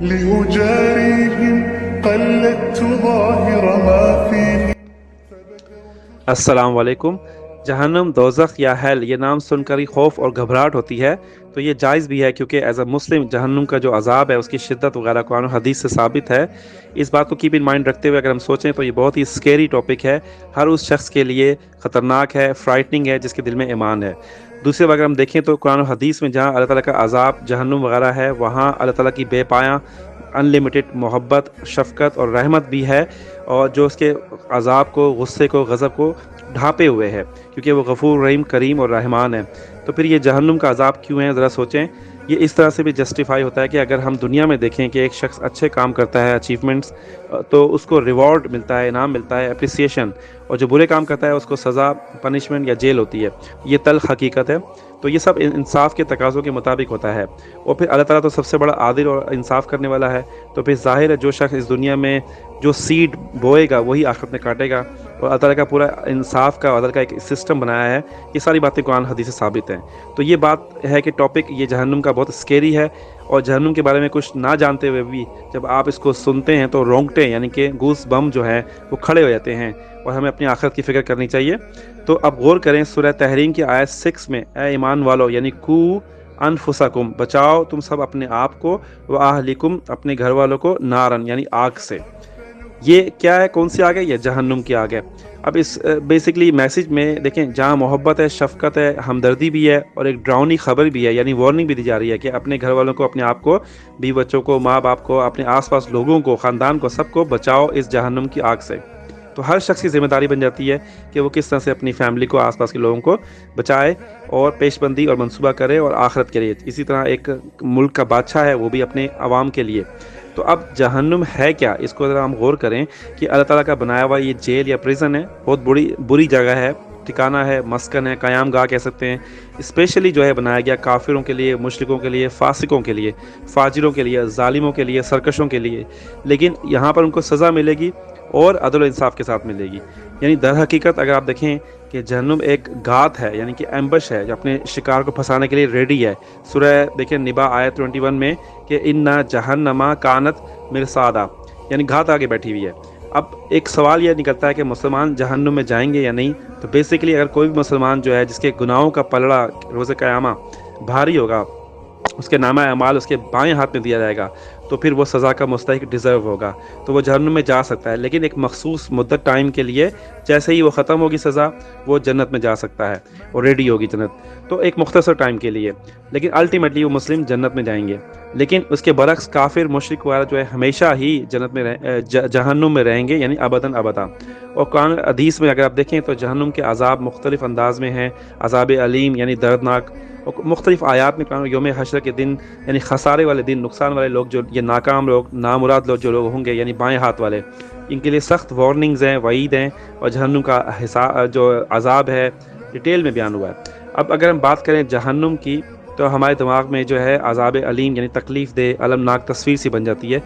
لأجاريهم قلدت ظاهر ما فيه. السلام علیکم. جہنم، دوزخ یا ہیل، یہ نام سن کر ہی خوف اور گھبراہٹ ہوتی ہے، تو یہ جائز بھی ہے کیونکہ ایز اے مسلم جہنم کا جو عذاب ہے اس کی شدت وغیرہ قرآن و حدیث سے ثابت ہے. اس بات کو کیپ ان مائنڈ رکھتے ہوئے اگر ہم سوچیں تو یہ بہت ہی سکیری ٹاپک ہے، ہر اس شخص کے لیے خطرناک ہے، فرائٹنگ ہے جس کے دل میں ایمان ہے. دوسری بات اگر ہم دیکھیں تو قرآن و حدیث میں جہاں اللہ تعالیٰ کا عذاب جہنم وغیرہ ہے، وہاں اللہ تعالیٰ کی بے پایاں انلمیٹڈ محبت، شفقت اور رحمت بھی ہے، اور جو اس کے عذاب کو، غصے کو، غضب کو ڈھانپے ہوئے ہے، کیونکہ وہ غفور رحیم، کریم اور رحمان ہے. تو پھر یہ جہنم کا عذاب کیوں ہے، ذرا سوچیں. یہ اس طرح سے بھی جسٹیفائی ہوتا ہے کہ اگر ہم دنیا میں دیکھیں کہ ایک شخص اچھے کام کرتا ہے، اچیومنٹس، تو اس کو ریوارڈ ملتا ہے، انعام ملتا ہے، اپریسیشن، اور جو برے کام کرتا ہے اس کو سزا، پنشمنٹ یا جیل ہوتی ہے. یہ تلخ حقیقت ہے. تو یہ سب انصاف کے تقاضوں کے مطابق ہوتا ہے، اور پھر اللہ تعالیٰ تو سب سے بڑا عادل اور انصاف کرنے والا ہے. تو پھر ظاہر ہے جو شخص اس دنیا میں جو سیڈ بوئے گا وہی آخرت میں کاٹے گا، اور اللہ تعالیٰ کا پورا انصاف کا، عدل کا ایک سسٹم بنایا ہے. یہ ساری باتیں قرآن حدیث سے ثابت ہیں. تو یہ بات ہے کہ ٹاپک یہ جہنم کا بہت سکیری ہے، اور جہنم کے بارے میں کچھ نہ جانتے ہوئے بھی جب آپ اس کو سنتے ہیں تو رونگٹے یعنی کہ گوس بم جو ہے وہ کھڑے ہو جاتے ہیں، اور ہمیں اپنی آخرت کی فکر کرنی چاہیے. تو اب غور کریں سورہ تحریم کی آیت 6 میں، اے ایمان والو یعنی کو انفسکم، بچاؤ تم سب اپنے آپ کو، و اہلکم، اپنے گھر والوں کو، نارن یعنی آگ سے. یہ کیا ہے، کون سی آگ ہے؟ یہ جہنم کی آگ ہے. اب اس بیسکلی میسج میں دیکھیں، جہاں محبت ہے، شفقت ہے، ہمدردی بھی ہے، اور ایک ڈراؤنی خبر بھی ہے، یعنی وارننگ بھی دی جا رہی ہے کہ اپنے گھر والوں کو، اپنے آپ کو، بیوی بچوں کو، ماں باپ کو، اپنے آس پاس لوگوں کو، خاندان کو، سب کو بچاؤ اس جہنم کی آگ سے. تو ہر شخص کی ذمہ داری بن جاتی ہے کہ وہ کس طرح سے اپنی فیملی کو، آس پاس کے لوگوں کو بچائے، اور پیش بندی اور منصوبہ کرے، اور آخرت کے لیے. اسی طرح ایک ملک کا بادشاہ ہے وہ بھی اپنے عوام کے لیے. تو اب جہنم ہے کیا، اس کو ذرا ہم غور کریں کہ اللہ تعالیٰ کا بنایا ہوا یہ جیل یا پریزن ہے، بہت بری جگہ ہے، ٹھکانہ ہے، مسکن ہے، قیام گاہ کہہ سکتے ہیں. اسپیشلی جو ہے بنایا گیا کافروں کے لیے، مشرکوں کے لیے، فاسقوں کے لیے، فاجروں کے لیے، ظالموں کے لیے، سرکشوں کے لیے. لیکن یہاں پر ان کو سزا ملے گی اور عدل و انصاف کے ساتھ ملے گی. یعنی در حقیقت اگر آپ دیکھیں کہ جہنم ایک گھات ہے، یعنی کہ ایمبش ہے جو اپنے شکار کو پھنسانے کے لیے ریڈی ہے. سورہ دیکھیں نبا آیت 21 میں کہ اِنَّ جَہَنَّمَ کانت مرصادا، یعنی گھات آگے بیٹھی ہوئی ہے. اب ایک سوال یہ نکلتا ہے کہ مسلمان جہنم میں جائیں گے یا نہیں. تو بیسیکلی اگر کوئی بھی مسلمان جو ہے جس کے گناہوں کا پلڑا روز قیامہ بھاری ہوگا، اس کے نامہ اعمال اس کے بائیں ہاتھ میں دیا جائے گا، تو پھر وہ سزا کا مستحق ڈیزرو ہوگا، تو وہ جہنم میں جا سکتا ہے. لیکن ایک مخصوص مدت ٹائم کے لیے، جیسے ہی وہ ختم ہوگی سزا، وہ جنت میں جا سکتا ہے اور ریڈی ہوگی جنت. تو ایک مختصر ٹائم کے لیے، لیکن الٹیمیٹلی وہ مسلم جنت میں جائیں گے. لیکن اس کے برعکس کافر، مشرک وغیرہ جو ہے ہمیشہ ہی جنت میں جہنم میں رہیں گے، یعنی ابداً ابدا. اور قرآن حدیث میں اگر آپ دیکھیں تو جہنم کے عذاب مختلف انداز میں ہیں. عذاب علیم یعنی دردناک، اور مختلف آیات میں یوم حشر کے دن یعنی خسارے والے دن، نقصان والے لوگ، جو یہ ناکام لوگ، نامراد لوگ جو لوگ ہوں گے، یعنی بائیں ہاتھ والے، ان کے لیے سخت وارننگز ہیں، وعید ہیں، اور جہنم کا جو عذاب ہے ڈیٹیل میں بیان ہوا ہے. اب اگر ہم بات کریں جہنم کی، تو ہمارے دماغ میں جو ہے عذاب علیم یعنی تکلیف دہ، المناک تصویر سی بن جاتی ہے.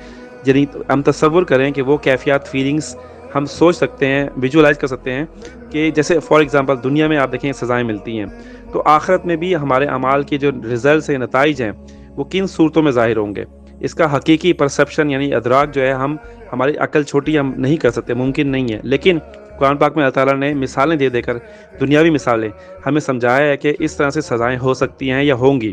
یعنی ہم تصور کریں کہ وہ کیفیات، فیلنگز ہم سوچ سکتے ہیں، ویژولائز کر سکتے ہیں کہ جیسے فار ایگزامپل دنیا میں آپ دیکھیں سزائیں ملتی ہیں، تو آخرت میں بھی ہمارے اعمال کے جو ریزلٹس ہیں، نتائج ہیں، وہ کن صورتوں میں ظاہر ہوں گے. اس کا حقیقی پرسیپشن یعنی ادراک جو ہے ہماری عقل چھوٹی، ہم نہیں کر سکتے، ممکن نہیں ہے. لیکن قرآن پاک میں اللہ تعالیٰ نے مثالیں دے کر، دنیاوی مثالیں ہمیں سمجھایا ہے کہ اس طرح سے سزائیں ہو سکتی ہیں یا ہوں گی.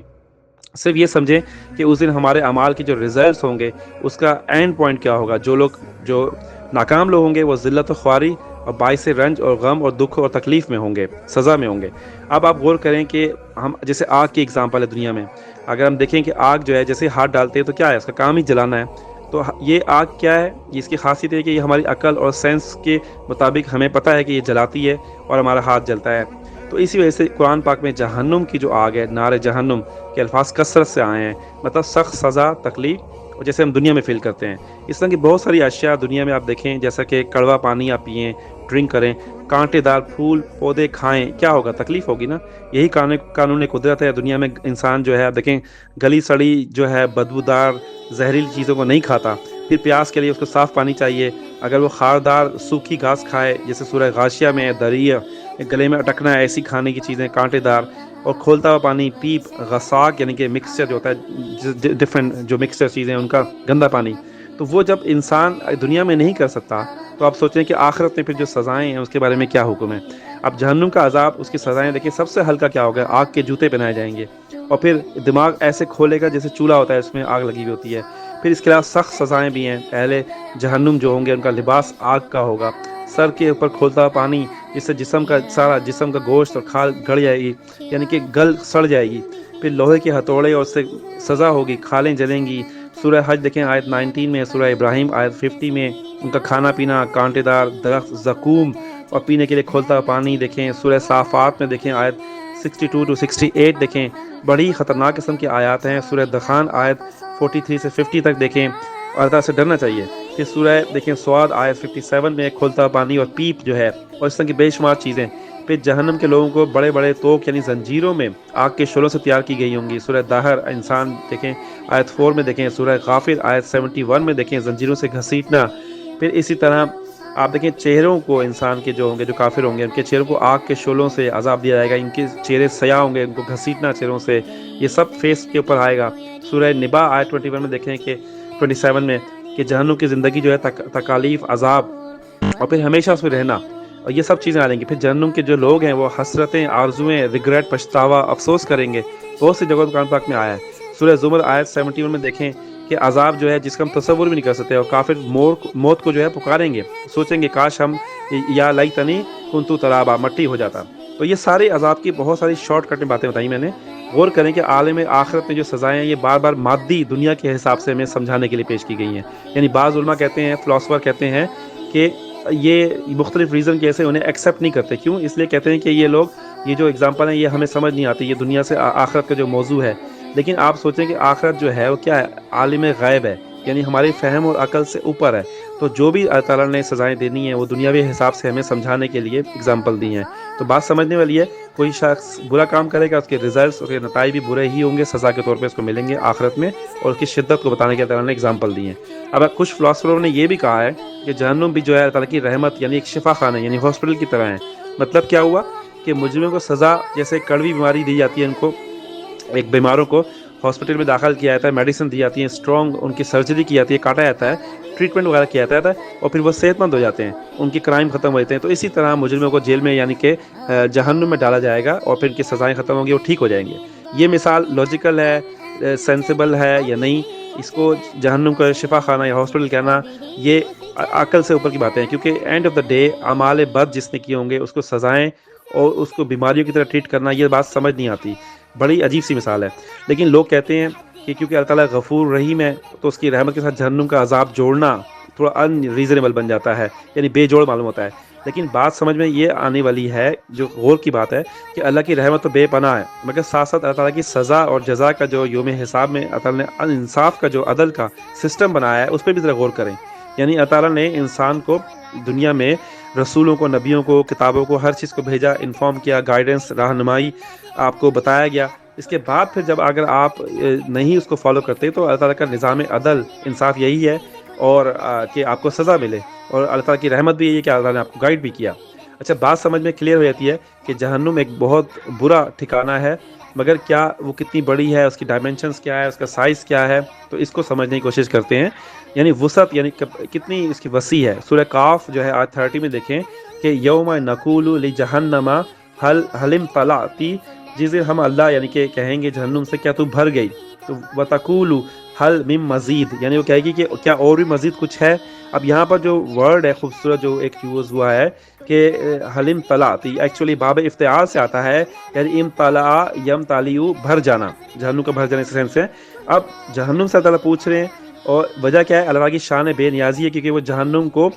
صرف یہ سمجھیں کہ اس دن ہمارے اعمال کے جو ریزلٹس ہوں گے اس کا اینڈ پوائنٹ کیا ہوگا. جو ناکام لوگ ہوں گے وہ ذلت و خواری اور باعث رنج اور غم اور دکھ اور تکلیف میں ہوں گے، سزا میں ہوں گے. اب آپ غور کریں کہ ہم جیسے آگ کی اگزامپل ہے دنیا میں، اگر ہم دیکھیں کہ آگ جو ہے جیسے ہاتھ ڈالتے ہیں تو کیا ہے، اس کا کام ہی جلانا ہے. تو یہ آگ کیا ہے، اس کی خاصیت ہے کہ یہ ہماری عقل اور سینس کے مطابق ہمیں پتہ ہے کہ یہ جلاتی ہے اور ہمارا ہاتھ جلتا ہے. تو اسی وجہ سے قرآن پاک میں جہنم کی جو آگ ہے، نار جہنم کے الفاظ کثرت سے آئے ہیں، مطلب سخت سزا، تکلیف، اور جیسے ہم دنیا میں فیل کرتے ہیں. اس طرح کی بہت ساری اشیاء دنیا میں آپ دیکھیں، جیسا کہ کڑوا پانی آپ پئیں، ڈرنک کریں، کانٹے دار پھول پودے کھائیں، کیا ہوگا، تکلیف ہوگی نا. یہی قانون قدرت ہے. دنیا میں انسان جو ہے آپ دیکھیں گلی سڑی جو ہے بدبودار زہریلی چیزوں کو نہیں کھاتا، پھر پیاس کے لیے اس کو صاف پانی چاہیے. اگر وہ خاردار سوکھی گھاس کھائے، جیسے سورہ غاشیہ میں دریا، گلے میں اٹکنا ہے، ایسی کھانے کی چیزیں کانٹے دار، اور کھولتا ہوا پانی پیپ غساق یعنی کہ مکسچر جو ہوتا ہے ڈفرینٹ جو مکسچر چیزیں ہیں ان کا گندا پانی. تو وہ جب انسان دنیا میں نہیں کر سکتا تو آپ سوچیں کہ آخرت میں پھر جو سزائیں ہیں اس کے بارے میں کیا حکم ہے. اب جہنم کا عذاب اس کی سزائیں دیکھیں, سب سے ہلکا کیا ہوگا, آگ کے جوتے پہنائے جائیں گے اور پھر دماغ ایسے کھولے گا جیسے چولہا ہوتا ہے اس میں آگ لگی ہوئی ہوتی ہے. پھر اس کے علاوہ سخت سزائیں بھی ہیں. اہل جہنم جو ہوں گے ان کا لباس آگ کا ہوگا, سر کے اوپر کھولتا ہوا پانی جس سے جسم کا گوشت اور کھال گڑ جائے گی یعنی کہ گل سڑ جائے گی. پھر لوہے کے ہتھوڑے اور اس سے سزا ہوگی, کھالیں جلیں گی. سورہ حج دیکھیں آیت 19 میں, سورہ ابراہیم آیت 50 میں ان کا کھانا پینا کانٹے دار درخت زقوم اور پینے کے لیے کھولتا ہوا پانی دیکھیں. سورہ صافات میں دیکھیں آیت 62 to 68 دیکھیں, بڑی خطرناک قسم کی آیات ہیں. سورہ دخان آیت 43 سے 50 تک دیکھیں, اللہ تعالیٰ سے ڈرنا چاہیے. پھر سورہ دیکھیں سواد آیت 57 میں کھولتا ہوا پانی اور پیپ جو ہے اور اس طرح کی بے شمار چیزیں. پھر جہنم کے لوگوں کو بڑے بڑے توق یعنی زنجیروں میں آگ کے شعلوں سے تیار کی گئی ہوں گی. سورہ دہر انسان دیکھیں آیت 4 میں دیکھیں. سورہ غافر آیت 71 میں دیکھیں زنجیروں سے گھسیٹنا. پھر اسی طرح آپ دیکھیں چہروں کو انسان کے جو ہوں گے جو کافر ہوں گے ان کے چہروں کو آگ کے شعلوں سے عذاب دیا جائے گا. ان کے چہرے سیاہ ہوں گے, ان کو گھسیٹنا چہروں سے, یہ سب فیس کے اوپر آئے گا. سورہ نبا آیت 21 میں دیکھیں کہ 27 میں کہ جہنم کی زندگی جو ہے تکالیف عذاب اور پھر ہمیشہ اس میں رہنا اور یہ سب چیزیں آ رہیں گی. پھر جہنم کے جو لوگ ہیں وہ حسرتیں آرزویں ریگریٹ پچھتاوا افسوس کریں گے. بہت سی جگہوں قرآن پاک میں آیا ہے. سورہ زمر آیت 71 میں دیکھیں کہ عذاب جو ہے جس کا ہم تصور بھی نہیں کر سکتے, اور کافر موت کو جو ہے پکاریں گے, سوچیں گے کاش ہم یا لیتنی کنتو ترابا مٹی ہو جاتا. تو یہ سارے عذاب کی بہت ساری شارٹ کٹ میں باتیں بتائی میں نے. غور کریں کہ عالم آخرت میں جو سزائیں ہیں یہ بار بار مادی دنیا کے حساب سے ہمیں سمجھانے کے لیے پیش کی گئی ہیں. یعنی بعض علماء کہتے ہیں, فلاسفر کہتے ہیں کہ یہ مختلف ریزن کی وجہ سے انہیں ایکسیپٹ نہیں کرتے. کیوں؟ اس لیے کہتے ہیں کہ یہ لوگ یہ جو اگزامپل ہیں یہ ہمیں سمجھ نہیں آتی, یہ دنیا سے آخرت کا جو موضوع ہے. لیکن آپ سوچیں کہ آخرت جو ہے وہ کیا ہے, عالم غیب ہے, یعنی ہماری فہم اور عقل سے اوپر ہے. تو جو بھی اللہ تعالیٰ نے سزائیں دینی ہیں وہ دنیاوی حساب سے ہمیں سمجھانے کے لیے اگزامپل دی ہیں. تو بات سمجھنے والی ہے, کوئی شخص برا کام کرے گا اس کے ریزلٹس اور نتائج بھی برے ہی ہوں گے, سزا کے طور پہ اس کو ملیں گے آخرت میں, اور اس کی شدت کو بتانے کے اللہ تعالیٰ نے اگزامپل دی ہیں. اب کچھ فلاسفروں نے یہ بھی کہا ہے کہ جہنم بھی جو ہے اللہ تعالیٰ کی رحمت یعنی ایک شفا خانہ یعنی ہاسپٹل کی طرح ہے. مطلب کیا ہوا کہ مجرموں کو سزا جیسے کڑوی بیماری دی جاتی ہے, ان کو ایک بیماروں کو ہاسپٹل میں داخل کیا جاتا ہے, میڈیسن دی جاتی ہے, اسٹرانگ ان کی سرجری کی جاتی ہے, کاٹا جاتا ہے, ٹریٹمنٹ وغیرہ کیا جاتا ہے اور پھر وہ صحت مند ہو جاتے ہیں, ان کی کرائم ختم ہو جاتے ہیں. تو اسی طرح مجرموں کو جیل میں یعنی کہ جہنم میں ڈالا جائے گا اور پھر ان کی سزائیں ختم ہوں گی, وہ ٹھیک ہو جائیں گے. یہ مثال لاجیکل ہے, سینسیبل ہے یا نہیں, اس کو جہنم کا شفا خانہ یا ہاسپٹل کہنا یہ عقل سے اوپر کی باتیں ہیں. کیونکہ اینڈ آف دا ڈے اعمال بد جس نے کیے ہوں گے اس کو سزائیں اور اس کو بیماریوں کی طرح ٹریٹ کرنا, یہ بات سمجھ نہیں آتی. بڑی عجیب سی مثال ہے. لیکن لوگ کہتے ہیں کہ کیونکہ اللہ تعالیٰ غفور رحیم ہے تو اس کی رحمت کے ساتھ جہنم کا عذاب جوڑنا تھوڑا ان ریزنیبل بن جاتا ہے, یعنی بے جوڑ معلوم ہوتا ہے. لیکن بات سمجھ میں یہ آنے والی ہے, جو غور کی بات ہے, کہ اللہ کی رحمت تو بے پناہ ہے, مگر ساتھ ساتھ اللہ تعالیٰ کی سزا اور جزا کا جو یوم حساب میں اللہ تعالیٰ نے انصاف کا جو عدل کا سسٹم بنایا ہے اس پہ بھی ذرا غور کریں. یعنی اللہ تعالیٰ نے انسان کو دنیا میں رسولوں کو, نبیوں کو, کتابوں کو, ہر چیز کو بھیجا, انفارم کیا, گائیڈنس رہنمائی آپ کو بتایا گیا. اس کے بعد پھر جب اگر آپ نہیں اس کو فالو کرتے تو اللہ تعالیٰ کا نظام عدل انصاف یہی ہے اور کہ آپ کو سزا ملے, اور اللہ تعالیٰ کی رحمت بھی یہی ہے کہ اللہ تعالیٰ نے آپ کو گائیڈ بھی کیا. اچھا, بات سمجھ میں کلیئر ہو جاتی ہے کہ جہنم ایک بہت برا ٹھکانہ ہے, مگر کیا وہ کتنی بڑی ہے, اس کی ڈائمنشنز کیا ہے, اس کا سائز کیا ہے, تو اس کو سمجھنے کی کوشش کرتے ہیں. یعنی وسعت یعنی کتنی اس کی وسیع ہے. سورہ کاف جو ہے آیت 30 میں دیکھیں کہ یوم نقول لجہنم حل امتلأتی, جس دن ہم اللہ یعنی کہ کہیں گے جہنم سے کیا تو بھر گئی, تو وتقول حل من مزید, یعنی وہ کہے گی کہ کیا اور بھی مزید کچھ ہے. اب یہاں پر جو ورڈ ہے خوبصورت جو ایک یوز ہوا ہے کہ حل امتلأتی, ایکچولی باب افتعال سے آتا ہے, یعنی امتلأ یمتلئ بھر جانا, جہنم کا بھر جانے سے سینس ہے. اب جہنم سے اللہ پوچھ رہے ہیں اور وجہ کیا ہے, اللہ کی شان بے نیازی ہے کیونکہ وہ جہنم کو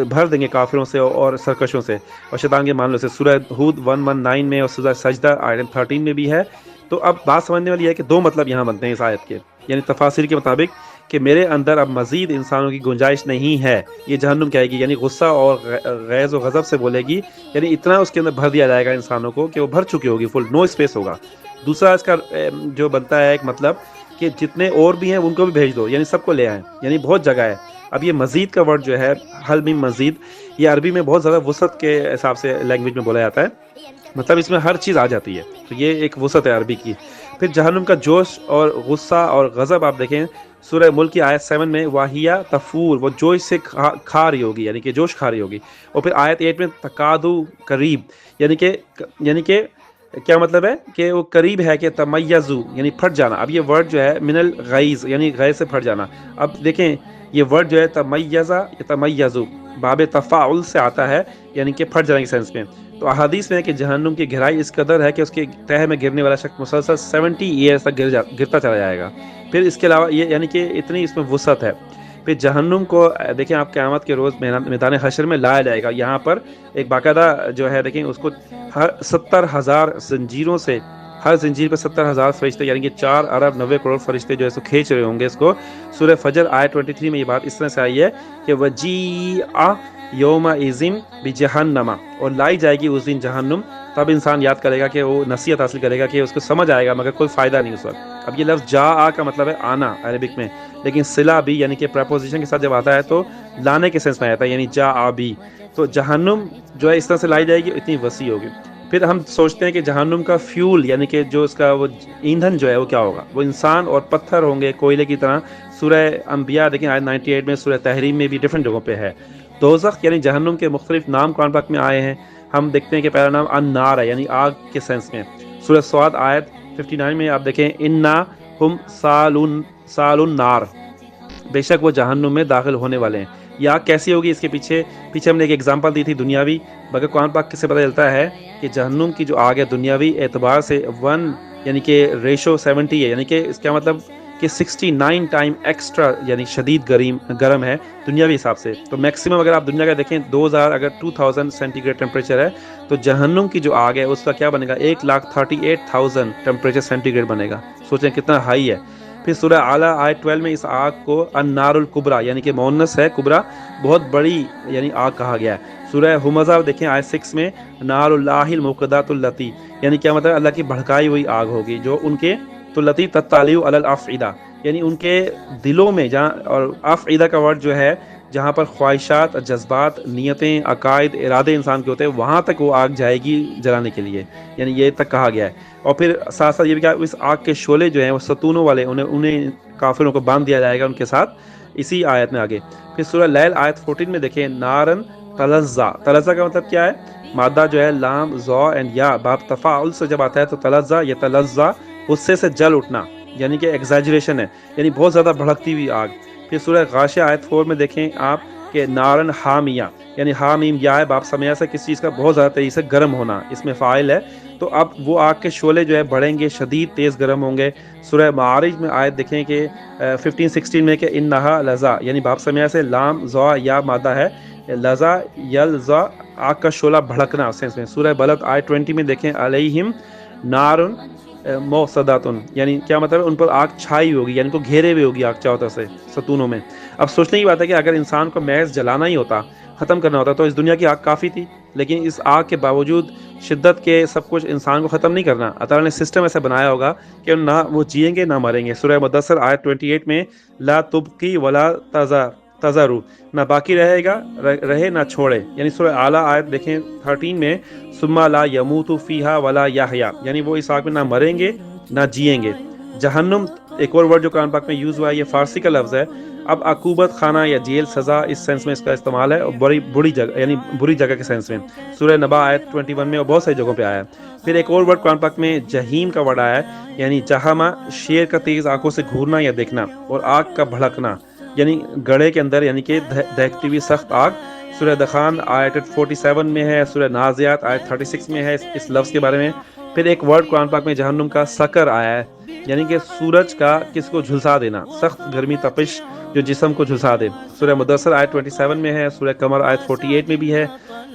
بھر دیں گے کافروں سے اور سرکشوں سے اور شیطان کے مانلوں سے. سورہ ہود 119 میں اور سورہ سجدہ آیت 13 میں بھی ہے. تو اب بات سمجھنے والی ہے کہ دو مطلب یہاں بنتے ہیں اس آیت کے, یعنی تفاسیر کے مطابق کہ میرے اندر اب مزید انسانوں کی گنجائش نہیں ہے. یہ جہنم کہے گی, یعنی غصہ اور غیظ و غضب سے بولے گی, یعنی اتنا اس کے اندر بھر دیا جائے گا انسانوں کو کہ وہ بھر چکی ہوگی, فل نو اسپیس ہوگا. دوسرا اس کا جو بنتا ہے ایک مطلب کہ جتنے اور بھی ہیں ان کو بھی بھیج دو, یعنی سب کو لے آئیں, یعنی بہت جگہ ہے. اب یہ مزید کا ورڈ جو ہے حل من مزید, یہ عربی میں بہت زیادہ وسعت کے حساب سے لینگویج میں بولا جاتا ہے. مطلب اس میں ہر چیز آ جاتی ہے، تو یہ ایک وسعت ہے عربی کی۔ پھر جہنم کا جوش اور غصہ اور غضب آپ دیکھیں سورہ ملک کی آیت 7 میں، واہیہ تفور، وہ جوش سے کھا رہی ہوگی، یعنی کہ جوش کھا رہی ہوگی۔ اور پھر آیت 8 میں تقادو قریب، یعنی کہ کیا مطلب ہے کہ وہ قریب ہے کہ تمیزو یعنی پھٹ جانا۔ اب یہ ورڈ جو ہے من الغیظ یعنی غیظ سے پھٹ جانا۔ اب دیکھیں یہ ورڈ جو ہے تمیزا یا تمیزو باب تفاعل سے آتا ہے، یعنی کہ پھٹ جانے کے سینس میں۔ تو احادیث میں ہے کہ جہنم کی گہرائی اس قدر ہے کہ اس کے تہہ میں گرنے والا شخص مسلسل 70 ایئرس تک گرتا چلا جائے گا۔ پھر اس کے علاوہ یہ یعنی کہ اتنی اس میں وسعت ہے۔ پھر جہنم کو دیکھیں آپ قیامت کے روز میدان حشر میں لایا جائے گا۔ یہاں پر ایک باقاعدہ جو ہے دیکھیں اس کو 70,000 زنجیروں سے، ہر زنجیر پہ 70,000 فرشتے یعنی کہ 4 ارب 90 کروڑ فرشتے جو ہے اس کو کھینچ رہے ہوں گے اس کو۔ سورہ فجر آیت 23 میں یہ بات اس طرح سے آئی ہے کہ وجیء یومئذ بجہنم، اور لائی جائے گی اس دن جہنم۔ تب انسان یاد کرے گا کہ وہ نصیحت حاصل کرے گا کہ اس کو سمجھ آئے گا مگر کوئی فائدہ نہیں اس وقت۔ اب یہ لفظ جا کا مطلب ہے آنا عربک میں، لیکن صلہ بھی یعنی کہ پریپوزیشن کے ساتھ جب آتا ہے تو لانے کے سینس میں آتا ہے، یعنی جا بھی۔ تو جہنم جو ہے اس طرح سے لائی جائے گی، اتنی وسیع ہوگی۔ پھر ہم سوچتے ہیں کہ جہنم کا فیول یعنی کہ جو اس کا وہ ایندھن جو ہے وہ کیا ہوگا، وہ انسان اور پتھر ہوں گے کوئلے کی طرح۔ سورہ انبیاء دیکھیں آیت 98 میں، سورہ تحریم میں بھی ڈیفرنٹ جگہوں پہ ہے۔ دوزخ یعنی جہنم کے مختلف نام قرآن پاک میں آئے ہیں۔ ہم دیکھتے ہیں کہ پہلا نام النار ہے، یعنی آگ کے سینس میں۔ سورہ صاد آیت 59 میں آپ دیکھیں انا ہم سال النار، بے شک وہ جہنم میں داخل ہونے والے ہیں۔ یہ آگ کیسی ہوگی، اس کے پیچھے ہم نے ایک ایگزامپل دی تھی دنیاوی، مگر قرآن پاک سے پتہ چلتا ہے کہ جہنم کی جو آگ ہے دنیاوی اعتبار سے 1 یعنی کہ ریشو 70 ہے، یعنی کہ اس کا مطلب کہ 69 ٹائم ایکسٹرا یعنی شدید گرم ہے دنیاوی حساب سے۔ تو میکسیمم اگر آپ دنیا کا دیکھیں 2000 سینٹی گریڈ ٹیمپریچر ہے، تو جہنم کی جو آگ ہے اس کا کیا بنے گا، 1,38,000 ٹیمپریچر سینٹی گریڈ بنے گا۔ سوچیں کتنا ہائی ہے۔ پھر سورہ اعلیٰ آیت 12 میں اس آگ کو النار الکبریٰ یعنی کہ مؤنث ہے، کبریٰ بہت بڑی یعنی آگ کہا گیا ہے۔ سورہ ہمزہ دیکھیں آیت 6 میں نار اللہ الموقدۃ التی، یعنی کیا مطلب اللہ کی بھڑکائی ہوئی آگ ہوگی جو ان کے تو لتی تطالیع علی الافئدہ، یعنی ان کے دلوں میں جہاں، اور افئدہ کا ورڈ جو ہے جہاں پر خواہشات، جذبات، نیتیں، عقائد، ارادے انسان کے ہوتے ہیں، وہاں تک وہ آگ جائے گی جلانے کے لیے، یعنی یہ تک کہا گیا ہے۔ اور پھر ساتھ ساتھ یہ بھی کہا اس آگ کے شعلے جو ہیں وہ ستونوں والے، انہیں کافروں کو باندھ دیا جائے گا ان کے ساتھ، اسی آیت میں آگے۔ پھر سورہ لیل آیت 14 میں دیکھیں نارن تلظا، تلظا کا مطلب کیا ہے، مادہ جو ہے لام ذا اینڈ یا باب تفاعل سے جب آتا ہے تو تلظا یا تلظا، غصے سے جل اٹھنا، یعنی کہ ایگزیجریشن ہے، یعنی بہت زیادہ بھڑکتی ہوئی آگ۔ پھر سورہ غاشیہ آیت 4 میں دیکھیں آپ کہ نارن حامیہ، یعنی حامیم یا ہے باب سمیہ سے کسی چیز کا بہت زیادہ تیزی سے گرم ہونا، اس میں فاعل ہے۔ تو اب وہ آگ کے شعلے جو ہے بڑھیں گے، شدید تیز گرم ہوں گے۔ سورہ معارج میں آیت دیکھیں کہ 15-16 میں کہ انہا لظا، یعنی باب سمیہ سے لام ذا یا مادہ ہے، لظا یلظا آگ کا شعلہ بھڑکنا سینس میں۔ سورہ بلد آیت 20 میں دیکھیں علیہم نارن موصداتن، یعنی کیا مطلب ہے ان پر آگ چھائی ہوگی، یعنی کو گھیرے ہوئے ہوگی آگ چاروں طرف سے ستونوں میں۔ اب سوچنے کی بات ہے کہ اگر انسان کو محض جلانا ہی ہوتا، ختم کرنا ہوتا، تو اس دنیا کی آگ کافی تھی، لیکن اس آگ کے باوجود شدت کے سب کچھ انسان کو ختم نہیں کرنا، اللہ تعالیٰ نے سسٹم ایسا بنایا ہوگا کہ نہ وہ جئیں گے نہ مریں گے۔ سورہ مدثر آیت 28 میں لا تبقی ولا تذرو، نہ باقی رہے نہ چھوڑے، یعنی سورہ اعلیٰ آیت دیکھیں 13 میں ثم لا یموت فیہا ولا یحیا، یعنی وہ اس آگ میں نہ مریں گے نہ جئیں گے۔ جہنم ایک اور ورڈ جو قرآن پاک میں یوز ہوا ہے، یہ فارسی کا لفظ ہے۔ اب عقوبت خانہ یا جیل، سزا، اس سینس میں اس کا استعمال ہے، اور بری جگہ یعنی بری جگہ کے سینس میں۔ سورہ نبا آیت 21 میں اور بہت ساری جگہوں پہ آیا ہے۔ پھر ایک اور ورڈ قرآن پاک میں جہیم کا ورڈ آیا ہے، یعنی جہما، شیر کا تیز آنکھوں سے گھورنا یا دیکھنا، اور آگ کا بھڑکنا، یعنی گڑھے کے اندر یعنی کہ دہکتی ہوئی سخت آگ۔ سورہ دخان آیت 47 میں ہے، سورہ نازعات آیت 36 میں ہے اس لفظ کے بارے میں۔ پھر ایک ورڈ قرآن پاک میں جہنم کا سکر آیا ہے، یعنی کہ سورج کا کس کو جھلسا دینا، سخت گرمی تپش جو جسم کو جھلسا دے۔ سورہ مدثر آیت 27 میں ہے، سورہ قمر آیت 48 میں بھی ہے۔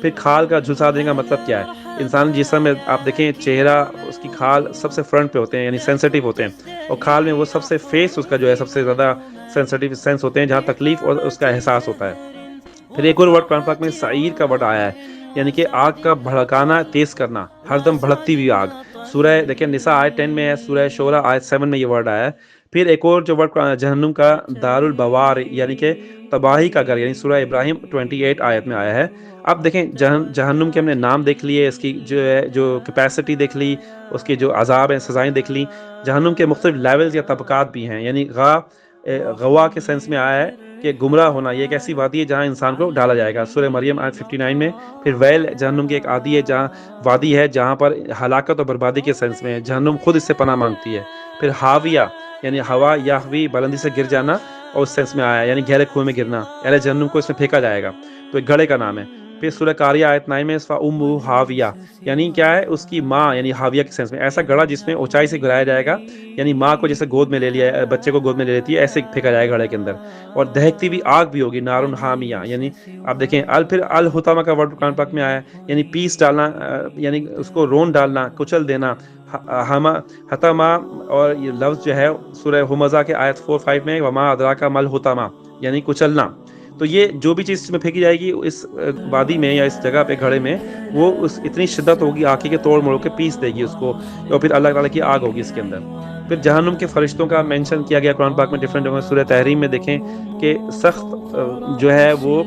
پھر کھال کا جھلسا دینے کا مطلب کیا ہے، انسان جسم میں آپ دیکھیں چہرہ، اس کی کھال سب سے فرنٹ پہ ہوتے ہیں، یعنی سینسیٹیو ہوتے ہیں، اور کھال میں وہ سب سے فیس اس کا جو ہے سب سے زیادہ سینسیٹیو سینس ہوتے ہیں جہاں تکلیف اور اس کا احساس ہوتا ہے۔ پھر ایک اور ورڈ قرآن پاک میں سعیر کا ورڈ آیا ہے، یعنی کہ آگ کا بھڑکانا، تیز کرنا، ہر دم بھڑکتی ہوئی آگ۔ سورہ دیکھیں نساء آیت 10 میں ہے، سورہ شورى آیت 7 میں یہ ورڈ آیا ہے۔ پھر ایک اور جو ورڈ جہنم کا دار البوار، یعنی کہ تباہی کا گھر، یعنی سورہ ابراہیم 28 آیت میں آیا ہے۔ اب دیکھیں جہنم کے ہم نے نام دیکھ لیے، اس کی جو ہے جو کیپیسٹی دیکھ لی، اس کے جو عذاب ہیں، سزائیں دیکھ لی۔ جہنم کے مختلف لیولز یا طبقات بھی ہیں، یعنی غوا کے سینس میں آیا ہے کہ گمراہ ہونا، یہ ایک ایسی وادی ہے جہاں انسان کو ڈالا جائے گا، سورہ مریم آیت 59 میں۔ پھر ویل جہنم کی ایک وادی ہے جہاں پر ہلاکت اور بربادی کے سینس میں ہے، جہنم خود اس سے پناہ مانگتی ہے۔ پھر ہاویہ یعنی ہوا یاہوی، بلندی سے گر جانا، اور اس سینس میں آیا یعنی گہرے کنویں میں گرنا، اہل جہنم کو اس میں پھینکا جائے گا، تو ایک گھڑے کا نام ہے۔ پھر سورہ قاریہ آیت 9 میں فَأُمُّهُ ہاویہ، یعنی کیا ہے، اس کی ماں، یعنی ہاویہ کے سینس میں ایسا گڑھا جس میں اونچائی سے گرایا جائے گا، یعنی ماں کو جیسے گود میں لے لیا، بچے کو گود میں لے لیتی ہے، ایسے پھینکا جائے گا گھڑے کے اندر۔ اور دہکتی ہوئی آگ بھی ہوگی، نارن حامیہ، یعنی آپ دیکھیں پھر الحطامہ کا ورڈ قرآن پاک میں آیا ہے، یعنی پیس ڈالنا، یعنی اس کو رون ڈالنا، کچل دینا، حتما، اور یہ لفظ جو ہے سورہ ہمزہ کے آیت 4-5 میں وما ادراک ما الحطمہ، یعنی کچلنا۔ تو یہ جو بھی چیز میں پھینکی جائے گی اس وادی میں یا اس جگہ پہ گھڑے میں، وہ اتنی شدت ہوگی آنکھی کے توڑ موڑ کے پیس دے گی اس کو، اور پھر اللہ تعالیٰ کی آگ ہوگی اس کے اندر۔ پھر جہنم کے فرشتوں کا مینشن کیا گیا قرآن پاک میں ڈیفرنٹ جگہوں، سورہ تحریم میں دیکھیں کہ سخت جو ہے وہ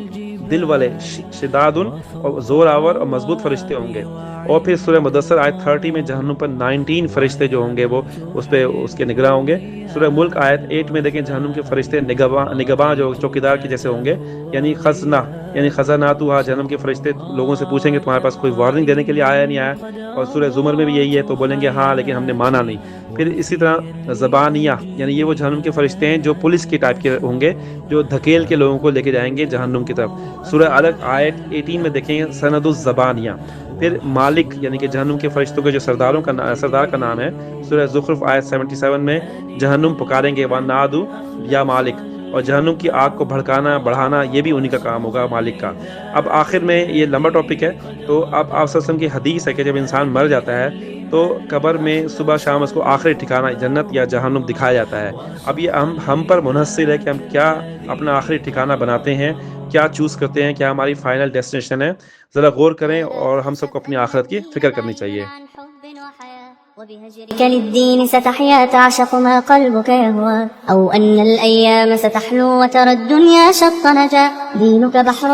دل والے، شداد اور زور آور اور مضبوط فرشتے ہوں گے۔ اور پھر سورہ مدثر آیت 30 میں جہنم پر 19 فرشتے جو ہوں گے وہ اس پہ اس کے نگراں ہوں گے۔ سورہ ملک آیت 8 میں دیکھیں جہنم کے فرشتے نگباں جو چوکیدار کے جیسے ہوں گے، یعنی خزناتها، جہنم کے فرشتے لوگوں سے پوچھیں گے تمہارے پاس کوئی وارننگ دینے کے لیے آیا نہیں آیا، اور سورہ زمر میں بھی یہی ہے، تو بولیں گے ہاں لیکن ہم نے مانا نہیں۔ پھر اسی طرح زبانیہ، یعنی یہ وہ جہنم کے فرشتے ہیں جو پولیس کی ٹائپ کے ہوں گے، جو دھکیل کے لوگوں کو لے کے جائیں گے جہنم کی طرف۔ سورہ الگ آیت 18 میں دیکھیں سند الزبانیہ۔ پھر مالک، یعنی کہ جہنم کے فرشتوں کے جو سردار کا نام ہے، سورہ زخرف آیت 77 میں جہنم پکاریں گے وَنَادُوا یا مالک، اور جہنم کی آگ کو بھڑکانا بڑھانا یہ بھی انہی کا کام ہوگا، مالک کا۔ اب آخر میں یہ لمبا ٹاپک ہے، تو اب آپ صلی اللہ علیہ وسلم کی حدیث ہے کہ جب انسان مر جاتا ہے تو قبر میں صبح شام اس کو آخری ٹھکانہ جنت یا جہنم دکھایا جاتا ہے۔ اب یہ ہم پر منحصر ہے کہ ہم کیا اپنا آخری ٹھکانہ بناتے ہیں، کیا چوز کرتے ہیں، کیا ہماری فائنل ڈیسٹینیشن ہے۔ ذرا غور کریں، اور ہم سب کو اپنی آخرت کی فکر کرنی چاہیے۔ وبهجرك للدين ستحيا تعشق ما قلبك يهوى، أو أن الأيام ستحلو وترى الدنيا شط نجا، دينك بحر